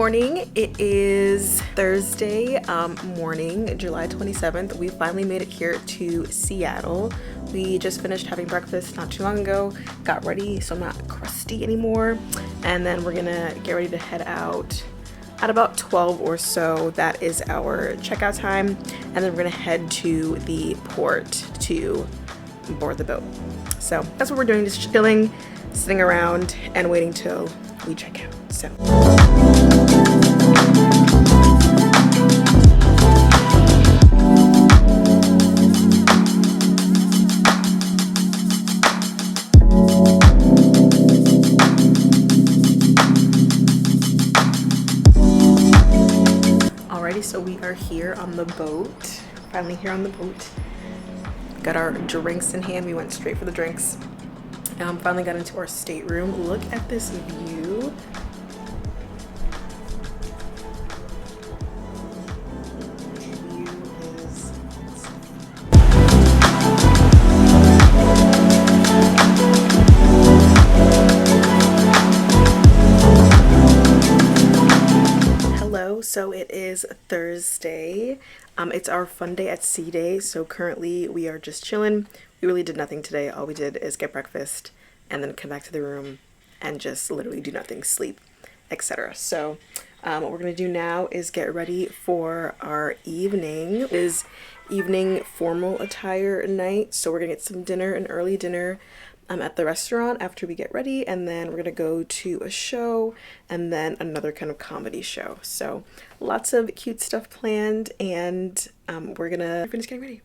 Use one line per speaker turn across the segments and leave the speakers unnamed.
morning. It is Thursday morning, July 27th. We finally made it here to Seattle. We just finished having breakfast not too long ago, got ready so I'm not crusty anymore, and then we're gonna get ready to head out at about 12 or so. That is our checkout time, and then we're gonna head to the port to board the boat. So that's what we're doing, just chilling, sitting around and waiting till we check out. So alrighty, so we are here on the boat. Finally here on the boat. Got our drinks in hand. We went straight for the drinks. Finally got into our stateroom. Look at this view. Hello, so it is Thursday. It's our fun day at sea day. So currently we are just chilling. We really did nothing today. All we did is get breakfast and then come back to the room and just literally do nothing, sleep, etc. So what we're gonna do now is get ready for our evening. It is evening formal attire night. So we're gonna get some dinner, an early dinner at the restaurant after we get ready, and then we're gonna go to a show and then another kind of comedy show. So lots of cute stuff planned, and we're gonna finish getting ready.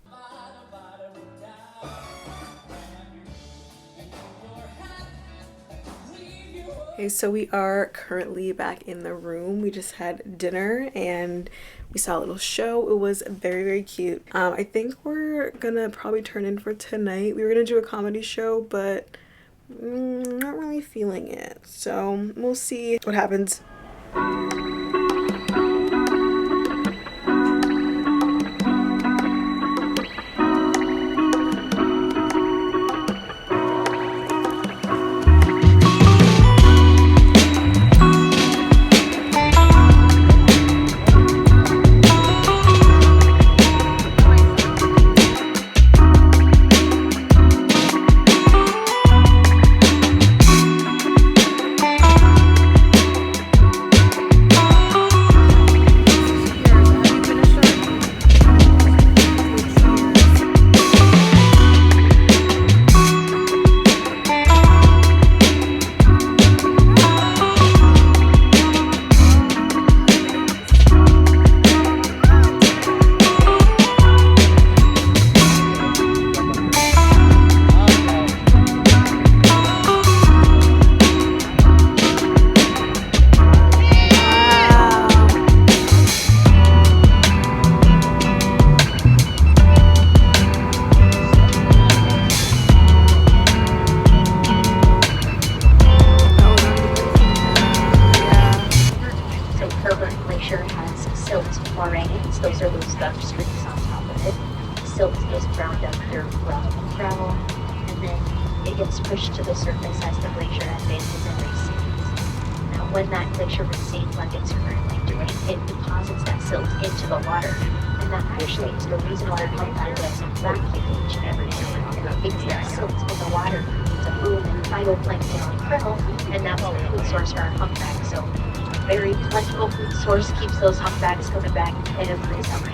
Okay, so we are currently back in the room. We just had dinner and we saw a little show. It was very, very cute. I think we're gonna probably turn in for tonight. We were gonna do a comedy show, but not really feeling it. So we'll see what happens.
Glacier has silt moraines. Those are those scuff streaks on top of it. Silt is ground up dirt, rock, and gravel, and then it gets pushed to the surface as the glacier advances and recedes. Now, when that glacier recedes, like it's currently doing, it deposits that silt into the water, and that actually is the reason why humpback does vacuum each and every day. Because that silt in the water creates a boom and phytoplankton on krill, and that's the food source for our humpback. So very plentiful food source keeps those humpbacks coming back every summer.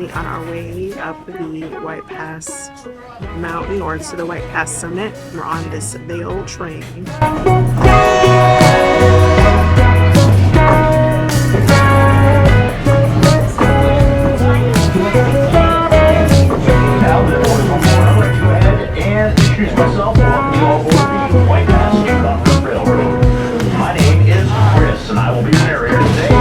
currently on our way up the White Pass mountain, or to the White Pass summit. We're on this Vail train.
Myself, welcome you all aboard the White Pass Railroad. My name is Chris, and I will be your narrator today.